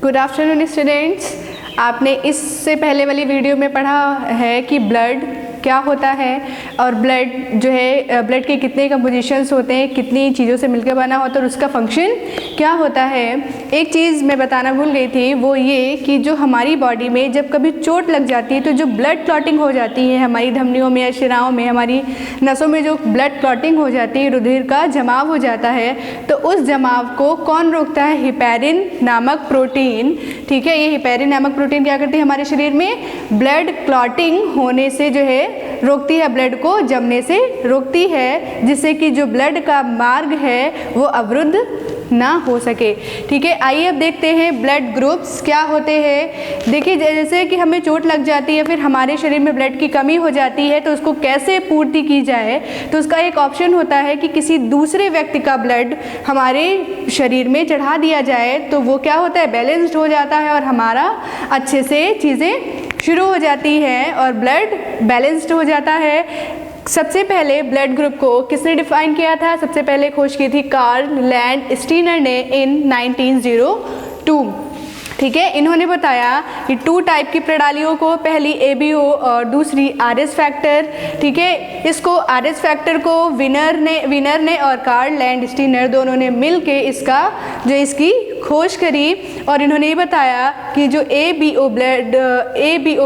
Good afternoon students. आपने इससे पहले वाली वीडियो में पढ़ा है कि ब्लड क्या होता है और ब्लड जो है ब्लड के कितने कंपोजिशंस होते हैं, कितनी चीज़ों से मिलकर बना होता है और उसका फंक्शन क्या होता है। एक चीज़ मैं बताना भूल गई थी, वो ये कि जो हमारी बॉडी में जब कभी चोट लग जाती है तो जो ब्लड क्लॉटिंग हो जाती है हमारी धमनियों में या शिराओं में, हमारी नसों में जो ब्लड क्लॉटिंग हो जाती है, रुधिर का जमाव हो जाता है, तो उस जमाव को कौन रोकता है? हिपैरिन नामक प्रोटीन। ठीक है, ये हिपैरिन नामक प्रोटीन क्या करती है हमारे शरीर में? ब्लड क्लॉटिंग होने से जो है रोकती है, ब्लड को जमने से रोकती है, जिससे कि जो ब्लड का मार्ग है वो अवरुद्ध ना हो सके। ठीक है, आइए अब देखते हैं ब्लड ग्रुप्स क्या होते हैं। देखिए, जैसे कि हमें चोट लग जाती है, फिर हमारे शरीर में ब्लड की कमी हो जाती है, तो उसको कैसे पूर्ति की जाए, तो उसका एक ऑप्शन होता है कि किसी दूसरे व्यक्ति का ब्लड हमारे शरीर में चढ़ा दिया जाए, तो वो क्या होता है? बैलेंस्ड हो जाता है और हमारा अच्छे से चीज़ें शुरू हो जाती हैं और ब्लड बैलेंस्ड हो जाता है। सबसे पहले ब्लड ग्रुप को किसने डिफाइन किया था? सबसे पहले खोज की थी कार्ल लैंडस्टीनर ने इन 1902। ठीक है, इन्होंने बताया कि 2 टाइप की प्रणालियों को, पहली ABO और दूसरी RS फैक्टर। ठीक है, इसको RS फैक्टर को विनर ने और कार्ल लैंडस्टीनर दोनों ने मिलके इसकी खोज करी और इन्होंने ये बताया कि जो ABO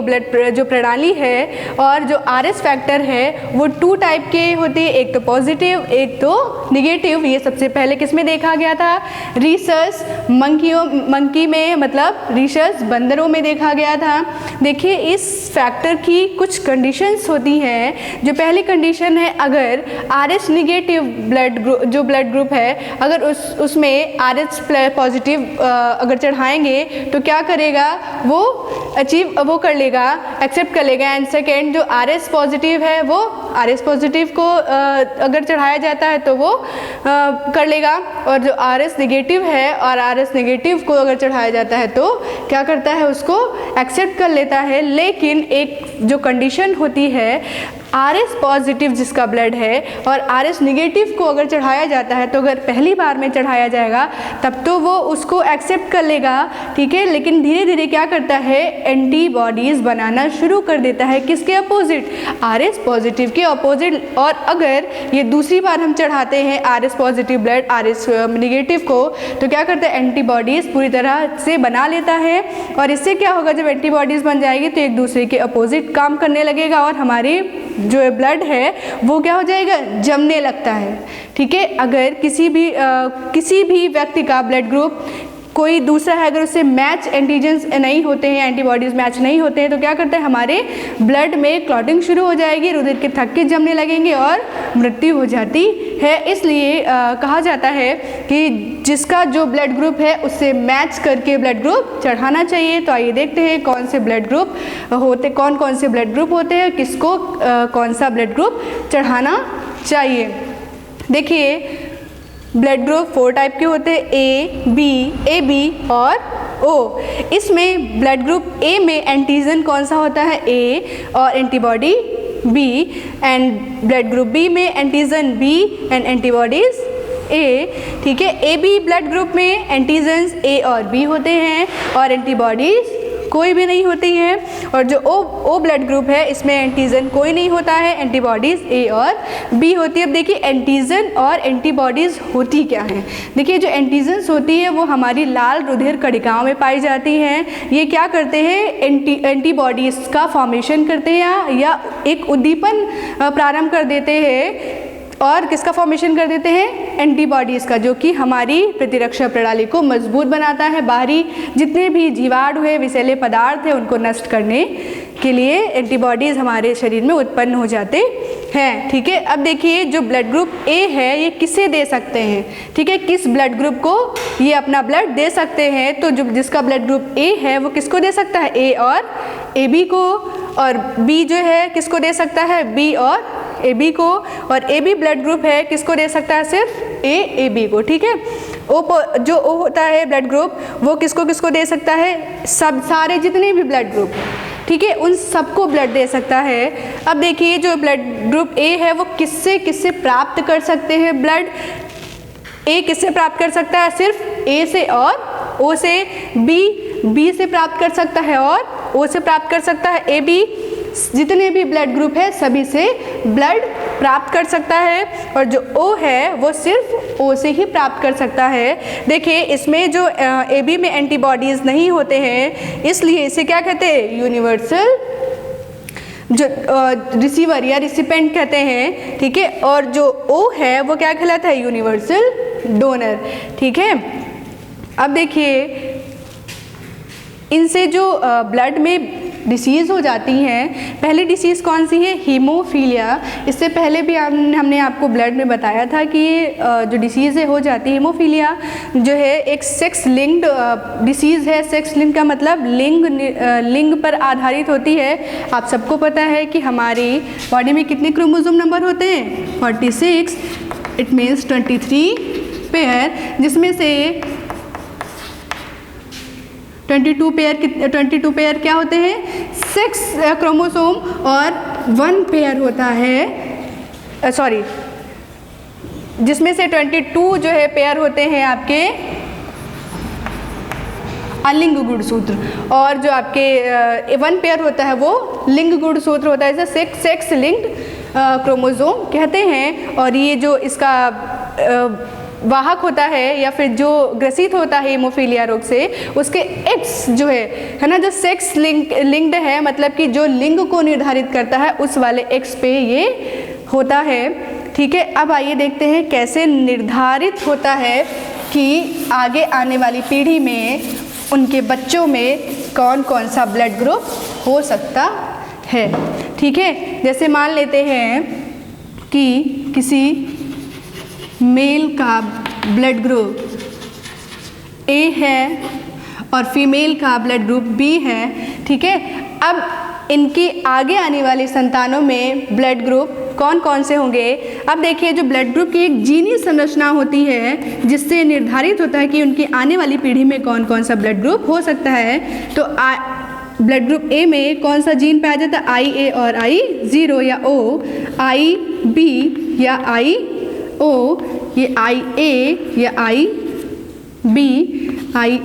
ब्लड जो प्रणाली है और जो RS फैक्टर है वो 2 टाइप के होते हैं, एक तो पॉजिटिव एक तो निगेटिव। ये सबसे पहले किस में देखा गया था? रीसस मंकी में, मतलब रीसस बंदरों में देखा गया था। देखिए, इस फैक्टर की कुछ कंडीशंस होती हैं। जो पहली कंडीशन है, अगर RS निगेटिव ब्लड ग्रुप है, अगर उसमें RS पॉजिटिव अगर चढ़ाएंगे तो क्या करेगा? वो कर लेगा, एक्सेप्ट कर लेगा। एंड सेकेंड, जो RS पॉजिटिव है वो RS पॉजिटिव को अगर चढ़ाया जाता है तो वो कर लेगा, और जो RS निगेटिव है और RS निगेटिव को अगर चढ़ाया जाता है तो क्या करता है? उसको एक्सेप्ट कर लेता है। लेकिन एक जो कंडीशन होती है, RS पॉजिटिव जिसका ब्लड है और RS निगेटिव को अगर चढ़ाया जाता है, तो अगर पहली बार में चढ़ाया जाएगा तब तो वो उसको एक्सेप्ट कर लेगा। ठीक है, लेकिन धीरे धीरे क्या करता है? एंटीबॉडीज़ बनाना शुरू कर देता है। किसके अपोजिट? RS पॉजिटिव के अपोजिट। और अगर ये दूसरी बार हम चढ़ाते हैं RS positive blood RS negative को, तो क्या करता है? एंटीबॉडीज़ पूरी तरह से बना लेता है। और इससे क्या होगा? जब एंटीबॉडीज़ बन जाएगी तो एक दूसरे के अपोजिट काम करने लगेगा और हमारे जो ब्लड है वो क्या हो जाएगा? जमने लगता है। ठीक है, अगर किसी भी व्यक्ति का ब्लड ग्रुप कोई दूसरा है, अगर उससे मैच एंटीजन्स नहीं होते हैं, एंटीबॉडीज़ मैच नहीं होते हैं, तो क्या करते हैं? हमारे ब्लड में क्लॉटिंग शुरू हो जाएगी, रुधिर के थक्के जमने लगेंगे और मृत्यु हो जाती है। इसलिए कहा जाता है कि जिसका जो ब्लड ग्रुप है उससे मैच करके ब्लड ग्रुप चढ़ाना चाहिए। तो आइए देखते हैं कौन कौन से ब्लड ग्रुप होते हैं, किसको कौन सा ब्लड ग्रुप चढ़ाना चाहिए। देखिए, ब्लड ग्रुप 4 टाइप के होते हैं, A, B और O। इसमें ब्लड ग्रुप A में एंटीजन कौन सा होता है? A और antibody B। And blood group B में antigen B and antibodies A। ठीक है, AB ब्लड ग्रुप में एंटीजन्स A और B होते हैं और एंटीबॉडीज कोई भी नहीं होती है। और जो O ब्लड ग्रुप है, इसमें एंटीजन कोई नहीं होता है, एंटीबॉडीज़ A और B होती है। अब देखिए, एंटीजन और एंटीबॉडीज़ होती क्या हैं। देखिए, जो एंटीजन्स होती है वो हमारी लाल रुधिर कणिकाओं में पाई जाती हैं। ये क्या करते हैं? एंटीबॉडीज़ का फॉर्मेशन करते हैं या एक उद्दीपन प्रारंभ कर देते हैं। और किसका फॉर्मेशन कर देते हैं? एंटीबॉडीज़ का, जो कि हमारी प्रतिरक्षा प्रणाली को मजबूत बनाता है। बाहरी जितने भी जीवाणु है, विषैले पदार्थ है, उनको नष्ट करने के लिए एंटीबॉडीज़ हमारे शरीर में उत्पन्न हो जाते हैं। ठीक है, अब देखिए, जो ब्लड ग्रुप A है ये किसे दे सकते हैं? ठीक है, किस ब्लड ग्रुप को ये अपना ब्लड दे सकते हैं? तो जो जिसका ब्लड ग्रुप A है वो किसको दे सकता है? A और AB को। और B जो है किसको दे सकता है? B और AB को। और AB ब्लड ग्रुप है किसको दे सकता है? सिर्फ AB को। ठीक है, जो O होता है ब्लड ग्रुप, वो किसको दे सकता है? सारे जितने भी ब्लड ग्रुप, ठीक है, उन सबको ब्लड दे सकता है। अब देखिए, जो ब्लड ग्रुप A है वो किससे प्राप्त कर सकते हैं ब्लड? A किससे प्राप्त कर सकता है? सिर्फ A से और O से। B बी से प्राप्त कर सकता है और ओ से प्राप्त कर सकता है। ए बी जितने भी ब्लड ग्रुप है सभी से ब्लड प्राप्त कर सकता है, और जो ओ है वो सिर्फ ओ से ही प्राप्त कर सकता है। देखिए इसमें जो ए बी में एंटीबॉडीज़ नहीं होते हैं, इसलिए इसे क्या कहते हैं, यूनिवर्सल जो रिसीवर या रिसिपेंट कहते हैं, ठीक है। और जो ओ है वो क्या कहलाता है, यूनिवर्सल डोनर, ठीक है। अब देखिए इनसे जो ब्लड में डिसीज़ हो जाती हैं, पहली डिसीज़ कौन सी है, हीमोफीलिया। इससे पहले भी हमने आपको ब्लड में बताया था कि जो डिसीज़ हो जाती है हीमोफीलिया जो है एक सेक्स लिंक्ड डिसीज़ है। सेक्स लिंक का मतलब लिंग पर आधारित होती है। आप सबको पता है कि हमारी बॉडी में कितने क्रोमोसोम नंबर होते हैं, 46, इट मीन्स 23 पेयर, जिसमें से 22 पेयर क्या होते हैं, 6 क्रोमोसोम, और 1 पेयर होता है जिसमें से 22 जो है पेयर होते हैं आपके अलिंग गुणसूत्र, और जो आपके 1 पेयर होता है वो लिंग गुणसूत्र होता है, इसे सेक्स लिंक्ड क्रोमोसोम कहते हैं। और ये जो इसका वाहक होता है या फिर जो ग्रसित होता है हीमोफीलिया रोग से, उसके एक्स जो है ना, जो सेक्स लिंक्ड है, मतलब कि जो लिंग को निर्धारित करता है उस वाले एक्स पे ये होता है, ठीक है। अब आइए देखते हैं कैसे निर्धारित होता है कि आगे आने वाली पीढ़ी में उनके बच्चों में कौन कौन सा ब्लड ग्रुप हो सकता है, ठीक है। जैसे मान लेते हैं कि किसी मेल का ब्लड ग्रुप ए है और फीमेल का ब्लड ग्रुप बी है, ठीक है। अब इनकी आगे आने वाली संतानों में ब्लड ग्रुप कौन कौन से होंगे। अब देखिए जो ब्लड ग्रुप की एक जीनी संरचना होती है जिससे निर्धारित होता है कि उनकी आने वाली पीढ़ी में कौन कौन सा ब्लड ग्रुप हो सकता है। तो ब्लड ग्रुप ए में कौन सा जीन पाया जाता है, आई ए और आई जीरो या ओ, आई बी या आई ओ, ये आई ए या आई बी, आई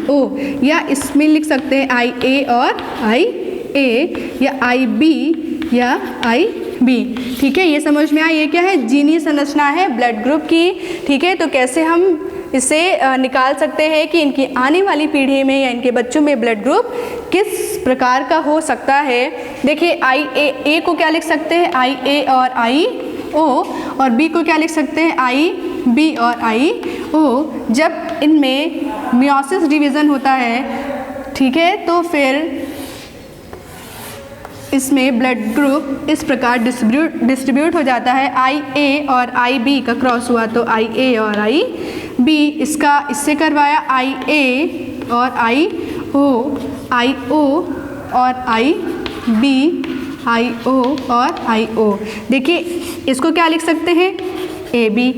ओ, या इसमें लिख सकते हैं आई ए और आई ए, या आई बी या आई बी, ठीक है। ये समझ में आया, ये क्या है, जीनी संरचना है ब्लड ग्रुप की, ठीक है। तो कैसे हम इसे निकाल सकते हैं कि इनकी आने वाली पीढ़ी में या इनके बच्चों में ब्लड ग्रुप किस प्रकार का हो सकता है। देखिए आई ए को क्या लिख सकते हैं, आई ए और आई ओ, और बी को क्या लिख सकते हैं, आई बी और आई ओ। जब इनमें मियोसिस डिवीज़न होता है, ठीक है, तो फिर इसमें ब्लड ग्रुप इस प्रकार डिस्ट्रीब्यूट हो जाता है। आई ए और आई बी का क्रॉस हुआ तो आई ए और आई बी, इससे करवाया आई ए और आई ओ और आई बी, आई ओ और आई ओ। देखिए इसको क्या लिख सकते हैं, ए बी,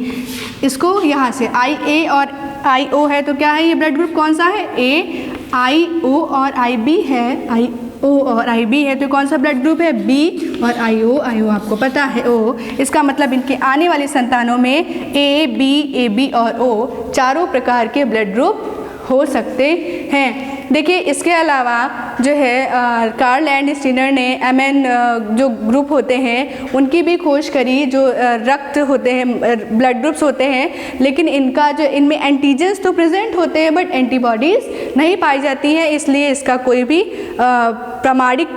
इसको यहाँ से आई ए और आई ओ है तो क्या है, ये ब्लड ग्रुप कौन सा है, ए, आई ओ और आई बी है, आई ओ और आई बी है तो कौन सा ब्लड ग्रुप है, बी, और आई ओ आपको पता है ओ। इसका मतलब इनके आने वाली संतानों में ए बी और ओ चारों प्रकार के ब्लड ग्रुप हो सकते हैं। देखिए इसके अलावा जो है कार्ल एंड स्टीनर ने एमएन जो ग्रुप होते हैं उनकी भी खोज करी, जो रक्त होते हैं, ब्लड ग्रुप्स होते हैं, लेकिन इनका जो इनमें एंटीजेंस तो प्रेजेंट होते हैं बट एंटीबॉडीज़ नहीं पाई जाती हैं, इसलिए इसका कोई भी प्रामाणिक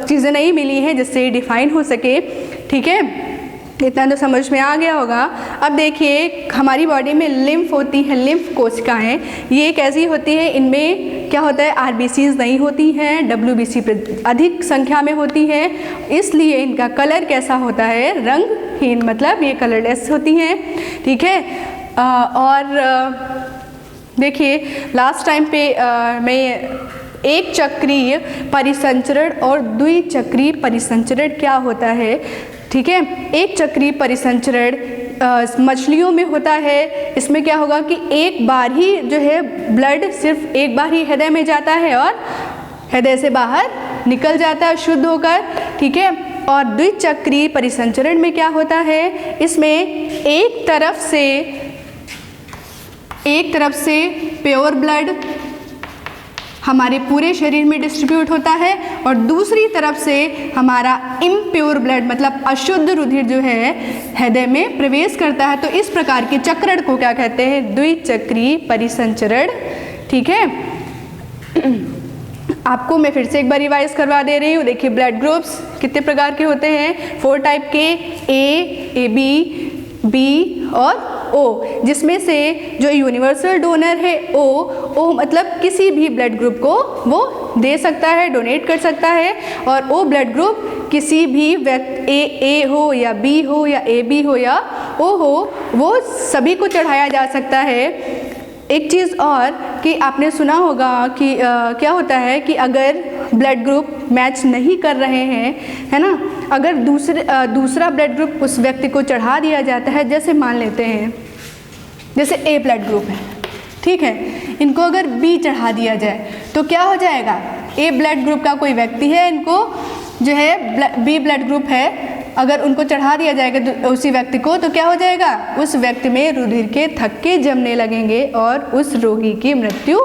चीज़ें नहीं मिली हैं जिससे डिफाइन हो सके, ठीक है। इतना तो समझ में आ गया होगा। अब देखिए हमारी बॉडी में लिम्फ होती है, लिम्फ कोशिकाएं, ये कैसी होती है, इनमें क्या होता है, आरबीसीज नहीं होती हैं, डब्ल्यूबीसी अधिक संख्या में होती है, इसलिए इनका कलर कैसा होता है, रंगहीन, मतलब ये कलरलेस होती हैं, ठीक है। और देखिए लास्ट टाइम पे मैं एक चक्रीय परिसंचरण और द्विचक्रीय परिसंचरण क्या होता है, ठीक है। एक चक्रीय परिसंचरण मछलियों में होता है, इसमें क्या होगा कि एक बार ही जो है ब्लड सिर्फ एक बार ही हृदय में जाता है और हृदय से बाहर निकल जाता है शुद्ध होकर, ठीक है। और द्विचक्रीय परिसंचरण में क्या होता है, इसमें एक तरफ से प्योर ब्लड हमारे पूरे शरीर में डिस्ट्रीब्यूट होता है, और दूसरी तरफ से हमारा इम्प्योर ब्लड मतलब अशुद्ध रुधिर जो है हृदय में प्रवेश करता है। तो इस प्रकार के चक्रण को क्या कहते हैं? द्विचक्रीय परिसंचरण। ठीक है, आपको मैं फिर से एक बार रिवाइज करवा दे रही हूँ। देखिए ब्लड ग्रुप्स कितने प्रकार के होते हैं? 4 टाइप के, ए बी, बी और ओ, जिसमें से जो यूनिवर्सल डोनर है ओ मतलब किसी भी ब्लड ग्रुप को वो दे सकता है, डोनेट कर सकता है। और ओ ब्लड ग्रुप किसी भी व्यक्ति ए हो या बी हो या ए बी हो या ओ हो, वो सभी को चढ़ाया जा सकता है। एक चीज़ और कि आपने सुना होगा कि क्या होता है कि अगर ब्लड ग्रुप मैच नहीं कर रहे हैं, है ना, अगर दूसरा ब्लड ग्रुप उस व्यक्ति को चढ़ा दिया जाता है, जैसे मान लेते हैं जैसे ए ब्लड ग्रुप है, ठीक है, इनको अगर बी चढ़ा दिया जाए तो क्या हो जाएगा? ए ब्लड ग्रुप का कोई व्यक्ति है, इनको जो है बी ब्लड ग्रुप है, अगर उनको चढ़ा दिया जाएगा उसी व्यक्ति को तो क्या हो जाएगा? उस व्यक्ति में रुधिर के थक्के जमने लगेंगे और उस रोगी की मृत्यु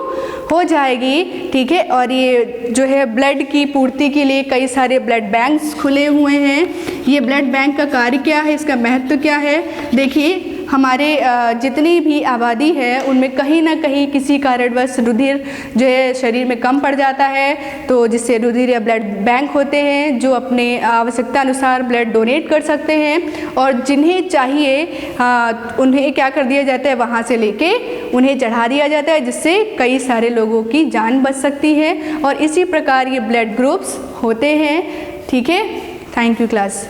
हो जाएगी। ठीक है, और ये जो है ब्लड की पूर्ति के लिए कई सारे ब्लड बैंक्स खुले हुए हैं। ये ब्लड बैंक का कार्य क्या है, इसका महत्व क्या है? देखिए हमारे जितनी भी आबादी है उनमें कहीं ना कहीं किसी कारणवश रुधिर जो है शरीर में कम पड़ जाता है, तो जिससे रुधिर या ब्लड बैंक होते हैं जो अपने आवश्यकता अनुसार ब्लड डोनेट कर सकते हैं, और जिन्हें चाहिए उन्हें क्या कर दिया जाता है? वहाँ से लेके उन्हें चढ़ा दिया जाता है, जिससे कई सारे लोगों की जान बच सकती है। और इसी प्रकार ये ब्लड ग्रुप्स होते हैं। ठीक है, थैंक यू क्लास।